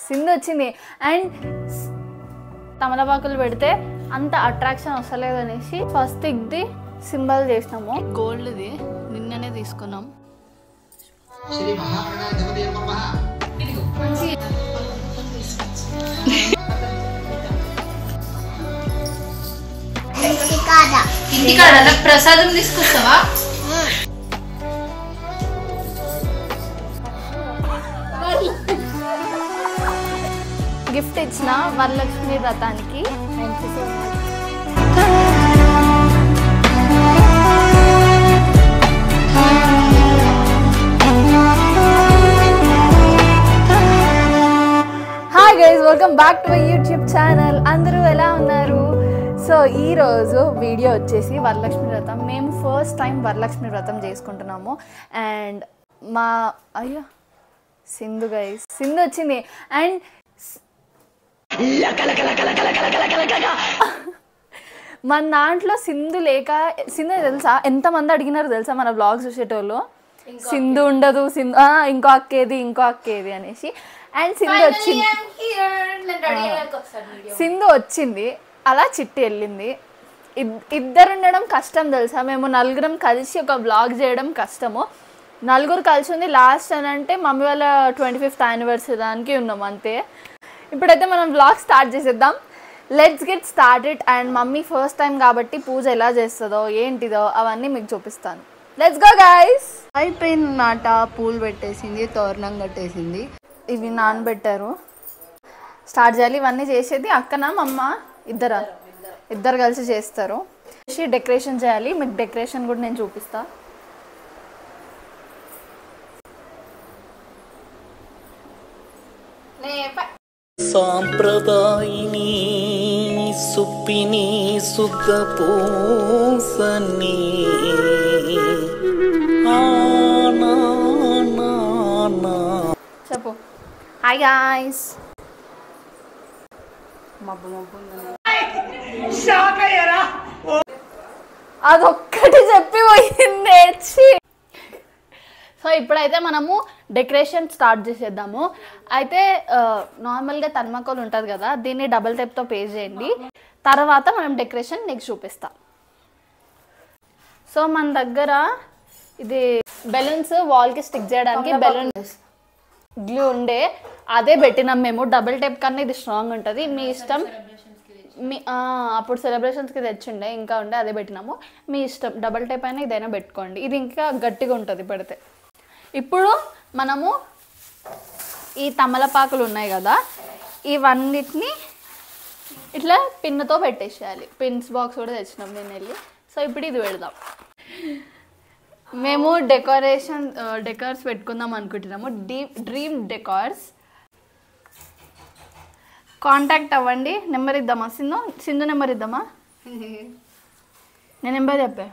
సింధు వచ్చింది అండ్ తమలపాకులు పెడితే అంత అట్రాక్షన్ వస్తలేదు అనేసి స్వస్తిక్ది సింబల్ చేసినాము. గోల్డ్ది నిన్ననే తీసుకున్నాం. ప్రసాదం తీసుకొస్తావా? గిఫ్ట్ ఇచ్చిన వరలక్ష్మి వ్రతానికి. Hi guys, welcome back to my YouTube channel. అందరూ ఎలా ఉన్నారు? సో ఈరోజు వీడియో వచ్చేసి వరలక్ష్మి వ్రతం. మేము ఫస్ట్ టైం వరలక్ష్మి వ్రతం చేసుకుంటున్నాము. అండ్ మా అయ్యో సింధు గైస్, సింధు వచ్చింది. అండ్ మన దాంట్లో సింధు లేక, సింధు తెలుసా ఎంతమంది అడిగినారు తెలుసా మన బ్లాగ్స్ చూసేటోళ్ళు, సింధు ఉండదు, సింధు ఇంకో అక్కేది అనేసి. అండ్ సింధు వచ్చింది, అలా చిట్టి వెళ్ళింది. ఇద్దరు ఉండడం కష్టం తెలుసా. మేము నలుగురం కలిసి ఒక బ్లాగ్ చేయడం కష్టము. నలుగురు కలిసి ఉంది. లాస్ట్ అని అంటే మమ్మీ వాళ్ళ 25th యానివర్సరీ దానికి ఉన్నాం అంతే. ఇప్పుడైతే మనం బ్లాగ్ స్టార్ట్ చేసేద్దాం. Let's get started. And mummy first time కాబట్టి పూజ ఎలా చేస్తుందో ఏంటిదో అవన్నీ మీకు చూపిస్తాను. Let's go guys. అయిపోయిందన్నమాట. పూలు పెట్టేసింది, తోరణం కట్టేసింది, ఇవి నానబెట్టారు. స్టార్ట్ చేయాలి. ఇవన్నీ చేసేది అక్కన మమ్మ ఇద్దరు కలిసి చేస్తారు. డెకరేషన్ చేయాలి. మీకు డెకరేషన్ కూడా నేను చూపిస్తా. సాంప్రదాయిని సుప్పిని సుద్ధ పూసని చెప్పు. Hi guys. అదొక్కటి చెప్పి పోయింది. సో ఇప్పుడైతే మనము డెకరేషన్ స్టార్ట్ చేసేద్దాము. అయితే నార్మల్గా థర్మాకోల్ ఉంటుంది కదా, దీన్ని డబుల్ టేప్తో పే చేయండి. తర్వాత మనం డెకరేషన్ నీకు చూపిస్తాం. సో మన దగ్గర ఇది బెలూన్స్ వాల్కి స్టిక్ చేయడానికి బెలూన్ గ్లూ ఉండే, అదే పెట్టినాం మేము. డబుల్ టేప్ కన్నా ఇది స్ట్రాంగ్ ఉంటుంది. మీ ఇష్టం. అప్పుడు సెలబ్రేషన్స్కి తెచ్చిండే ఇంకా ఉండే, అదే పెట్టినాము. మీ ఇష్టం, డబుల్ టేప్ అయినా ఇదైనా పెట్టుకోండి. ఇది ఇంకా గట్టిగా ఉంటుంది పెడితే. ఇప్పుడు మనము ఈ తమలపాకులు ఉన్నాయి కదా, ఇవన్నిటిని ఇట్లా పిన్నుతో పెట్టేసేయాలి. పిన్స్ బాక్స్ కూడా తెచ్చినాం నేను వెళ్ళి. సో ఇప్పుడు ఇది పెడదాం. మేము డెకార్స్ పెట్టుకుందాం అనుకుంటున్నాము. Dream decors. కాంటాక్ట్ అవ్వండి. నెంబర్ ఇద్దామా? సింధు నెంబర్ ఇద్దామా? నేను నెంబర్ చెప్పా.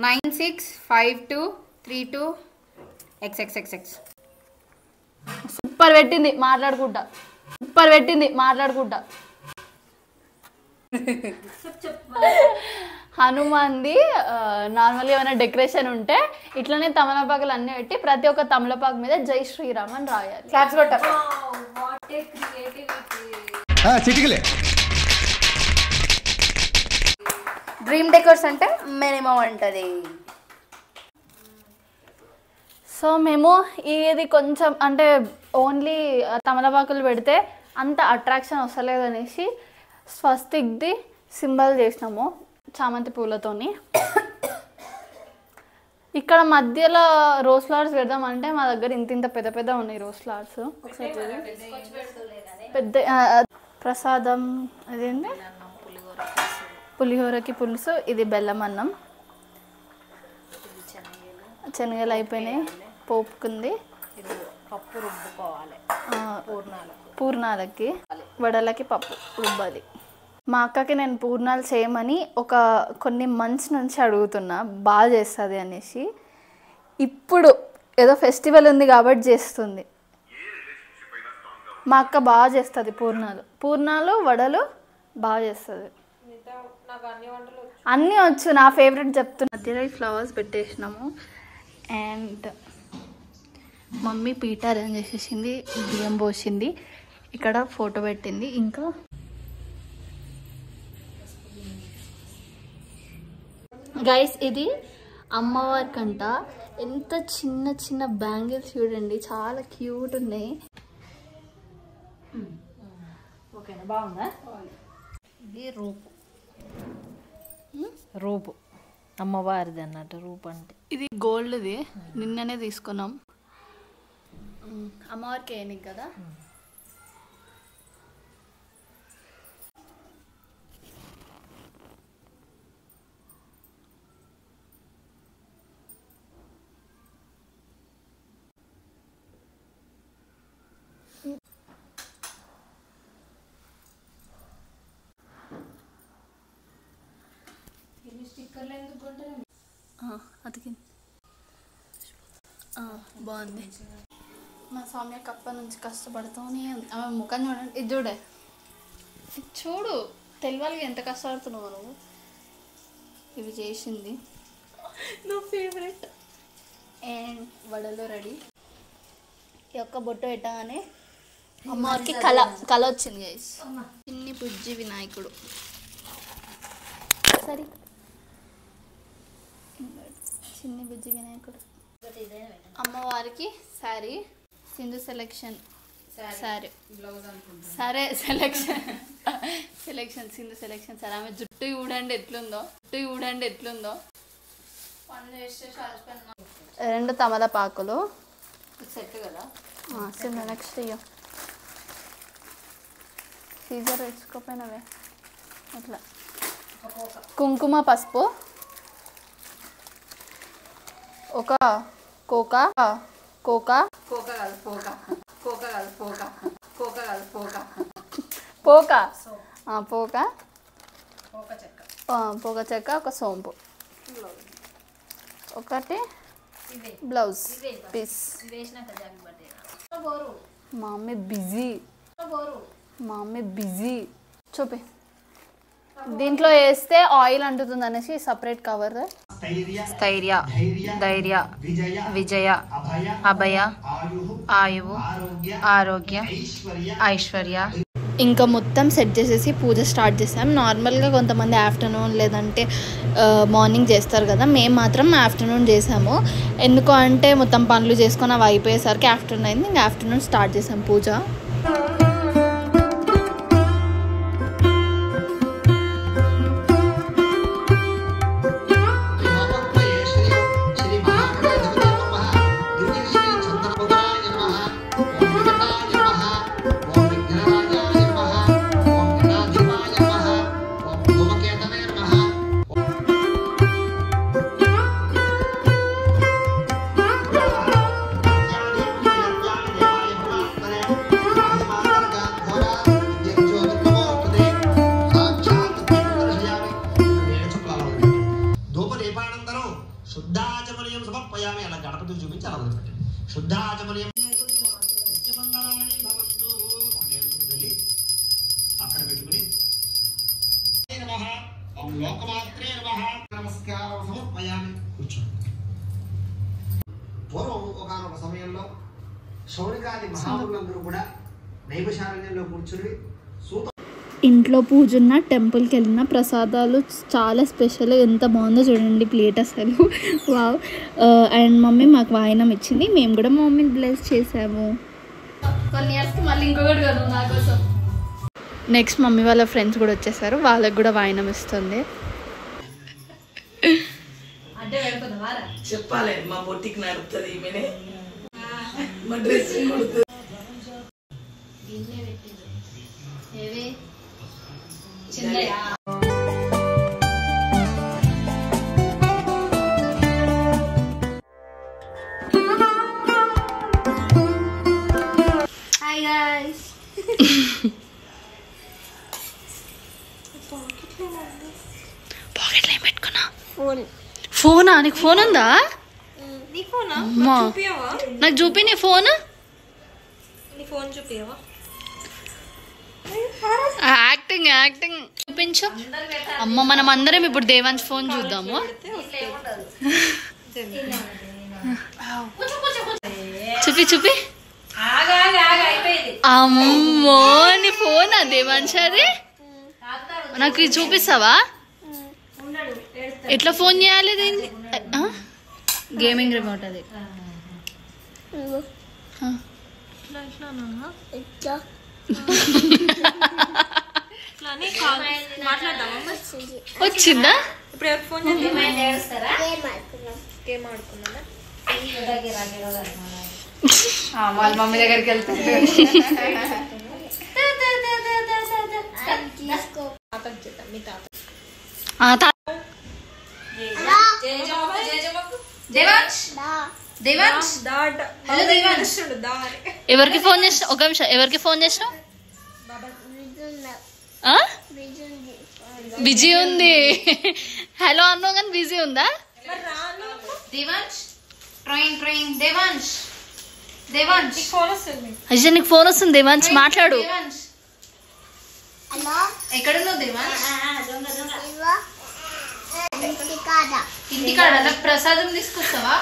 965232XXXX. సూపర్ పెట్టింది మాట్లాడుకుంటా. హనుమాన్ది నార్మల్గా ఏమైనా డెకరేషన్ ఉంటే ఇట్లనే తమలపాకులు అన్నీ పెట్టి ప్రతి ఒక్క తమలపాకు మీద జై శ్రీరామ్ అని రాయాలి. క్లాప్స్ కొట్టాలి. డ్రీమ్ డెకర్స్ అంటే మినిమం ఉంటుంది. సో మేము ఇది కొంచెం అంటే ఓన్లీ తమలపాకులు పెడితే అంత అట్రాక్షన్ వస్తలేదు అనేసి స్వస్తిక్ది సింబల్ చేసినాము చామంతి పూలతోని. ఇక్కడ మధ్యలో రోజ్ ఫ్లవర్స్ పెడదామంటే మా దగ్గర ఇంత పెద్ద ఉన్నాయి రోజ్ ఫ్లవర్స్. పెద్ద ప్రసాదం అదేంటి, పులిహోరకి పులుసు. ఇది బెల్లం అన్నం. శనగలు అయిపోయినాయి, పోపుకుంది. పప్పు రుబ్బుకోవాలి. పూర్ణాలకి వడలకి పప్పు రుబ్బాలి. మా అక్కకి నేను పూర్ణాలు చేయమని కొన్ని మంత్స్ నుంచి అడుగుతున్నా, బాగా చేస్తుంది అనేసి. ఇప్పుడు ఏదో ఫెస్టివల్ ఉంది కాబట్టి చేస్తుంది. మా అక్క బాగా చేస్తుంది పూర్ణాలు వడలు బాగా చేస్తుంది. అన్నీ వచ్చు. నా ఫేవరెట్ చెప్తున్నా. మధ్యలో ఫ్లవర్స్ పెట్టేసినాము. అండ్ మమ్మీ పీట అరేంజ్ చేసేసింది, బియ్యం పోసింది, ఇక్కడ ఫోటో పెట్టింది. ఇంకా గైస్ ఇది అమ్మవారికంట. ఎంత చిన్న చిన్న బ్యాంగిల్స్ చూడండి, చాలా క్యూట్ ఉన్నాయి. ఓకేనా, బాగుందా? ఇది రూపు, రూపు అమ్మవారిది అన్నట్టు. రూపు అంటే ఇది గోల్డ్ది, నిన్ననే తీసుకున్నాం. అమ్మవారికి ఏనికి కదా. అదికి బాగుంది. మా స్వామి కప్ప నుంచి కష్టపడుతూనే ఆమె ముఖం చూడండి. ఇది చూడే, ఇది చూడు, తెలియాలి ఎంత కష్టపడుతున్నావు నువ్వు. ఇవి చేసింది నా ఫేవరెట్. అండ్ వడలు రెడీ. ఈ యొక్క బొట్టు పెట్టగానే అమ్మవారికి కళ వచ్చింది గైస్. చిన్ని బుజ్జి వినాయకుడు. సరే, చిన్ని బుజ్జి వినాయకుడు. అమ్మవారికి శారీ, సింధు సెలెక్షన్ శారీ. సరే సెలెక్షన్ సింధు సెలెక్షన్ సరే. ఆమె జుట్టు చూడండి ఎట్లుందో, రెండు తమలపాకులు సెట్ కదా. సింధు నెక్స్ట్ ఇయ్యో. సీజర్ వేసుకోపోయినవే అట్లా. కుంకుమ పసుపు, ఒక కోకా పోక చెక్క, ఒక సోంపు, ఒకటి బ్లౌజ్ పీస్. మా మమ్మీ బిజీ చూపి. దీంట్లో వేస్తే ఆయిల్ అంటుతుంది అనేసి సపరేట్ కవర్. స్థైర్య, ధైర్య, విజయ, అభయ, ఆయువు, ఆరోగ్య, ఐశ్వర్య. ఇంకా మొత్తం సెట్ చేసేసి పూజ స్టార్ట్ చేసాం. నార్మల్గా కొంతమంది ఆఫ్టర్నూన్ లేదంటే మార్నింగ్ చేస్తారు కదా, మేము మాత్రం ఆఫ్టర్నూన్ చేసాము. ఎందుకు అంటే మొత్తం పనులు చేసుకొని అవి అయిపోయేసరికి ఆఫ్టర్నూన్ అయింది. ఇంకా ఆఫ్టర్నూన్ స్టార్ట్ చేసాం పూజ. శుద్ధాచమనీయం సమర్పయామి. అలా గణపతి చూపించి అలా వదిలిపెట్టండి. శుద్ధాచమనీయం అక్కడ పెట్టుకుని లోకమాత్రే నమస్కారం సమర్పయామి. కూర్చోండి. పూర్వం ఒకనొక సమయంలో శౌనికాది మహాములందరూ కూడా నైవశారణ్యంలో కూర్చుని ఇంట్లో పూజ ఉన్న, టెంపుల్కి వెళ్ళిన, ప్రసాదాలు చాలా స్పెషల్. ఎంత బాగుందో చూడండి ప్లేట్ అసలు. వావ్. అండ్ మమ్మీ మాకు వాయినం ఇచ్చింది, మేము కూడా మా మమ్మీని బ్లెస్ చేసాము. కొన్ని ఇయర్స్కి మళ్ళీ ఇంకొకటి కదా నా కోసం. నెక్స్ట్ మమ్మీ వాళ్ళ ఫ్రెండ్స్ కూడా వచ్చేసారు, వాళ్ళకి కూడా వాయినం ఇస్తుంది. చెప్పాలి మా బొట్టికి నడుపుతుంది ఈమెనే, మా డ్రెస్ కొడుతుంది. Hi guys. పాకెట్లో ఏం పెట్టుకున్నా? ఫోనా? నీకు ఫోన్ ఉందా? నాకు చూపి నీ ఫోన్. యాక్టింగ్ చూపించు. అమ్మ మనం అందరం ఇప్పుడు దేవాన్స్ ఫోన్ చూద్దాము. చూపి అమ్మో నీ ఫోన్ అదే మంచిది నాకు ఇది చూపిస్తావా ఎట్లా ఫోన్ చేయాలి దీన్ని గేమింగ్ రిమోట్ అది వచ్చిందా ఇప్పుడు ఎవరు ఫోన్ చేస్తారా గేమ్ ఆడుకున్నామా వాళ్ళ మమ్మీ దగ్గరికి వెళ్తారు ఎవరికి ఫోన్ చేసిన ఒక నిమిషం ఎవరికి ఫోన్ చేసినావు బిజీ ఉంది హలో అన్నావు కానీ బిజీ ఉందా అయ్యా నీకు ఫోన్ వస్తుంది దేవాంశ్ మాట్లాడు ఎక్కడున్నావు దేవాంశ్ ఇంటికాడ నాకు ప్రసాదం తీసుకొస్తావా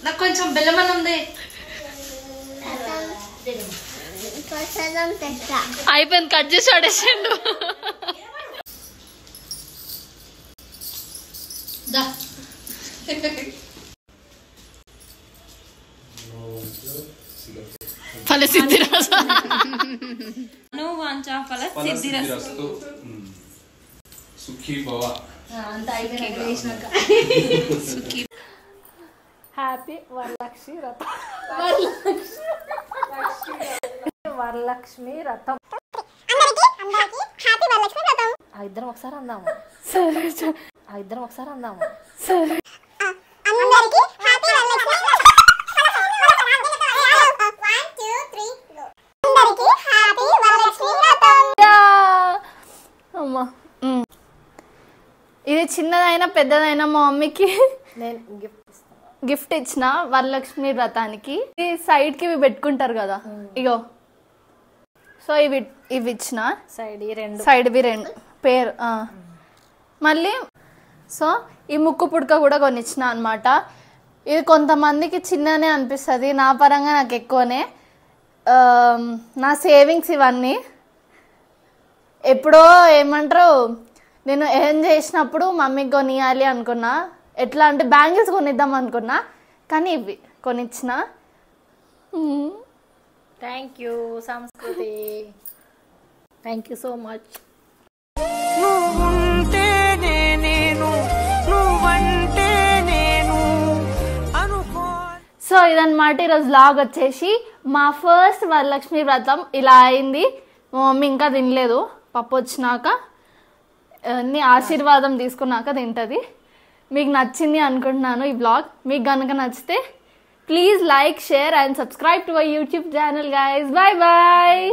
నాకు కొంచెం బెల్లమన్న ఉంది అయిపోయింది కట్ చేసి ఆడేసిండు ఫలసిద్ధిరస్తు సుఖీ భవ హ్యాపీ వరలక్ష్మి రథం వరలక్ష్మి రథం ఇద్దరం ఒకసారి అందాము ఇద్దరం ఒకసారి అందాము అమ్మా ఇది చిన్నదైనా పెద్దదైనా మా మమ్మీకి నేను గిఫ్ట్ ఇచ్చిన వరలక్ష్మి వ్రతానికి. ఈ సైడ్ కి ఇవి పెట్టుకుంటారు కదా ఇగో, సో ఇవి ఇచ్చిన సైడ్ వి రెండు పేరు. మళ్ళీ సో ఈ ముక్కు పుడక కూడా కొనిచ్చిన అనమాట. ఇది కొంతమందికి చిన్ననే అనిపిస్తుంది, నా పరంగా నాకు ఎక్కువనే. నా సేవింగ్స్ ఇవన్నీ ఎప్పుడో ఏమంటారు నేను ఏం చేసినప్పుడు మమ్మీకి కొనియాలి అనుకున్నా. ఎట్లా అంటే బ్యాంగిల్స్ కొనిద్దాం అనుకున్నా, కానీ ఇవి కొనిచ్చిన. థ్యాంక్ యూ సంస్కృతి, thank you so much. So ఇదన్నమాట ఈరోజు వ్లాగ్ వచ్చేసి. మా ఫస్ట్ వరలక్ష్మి వ్రతం ఇలా అయింది. మా మమ్మీ ఇంకా తినలేదు, పప్పు వచ్చినాక అన్ని ఆశీర్వాదం తీసుకున్నాక తింటుంది. మీకు నచ్చింది అనుకుంటున్నాను ఈ వ్లాగ్. మీకు కనుక నచ్చితే please like, share and subscribe to our YouTube channel guys. Bye bye.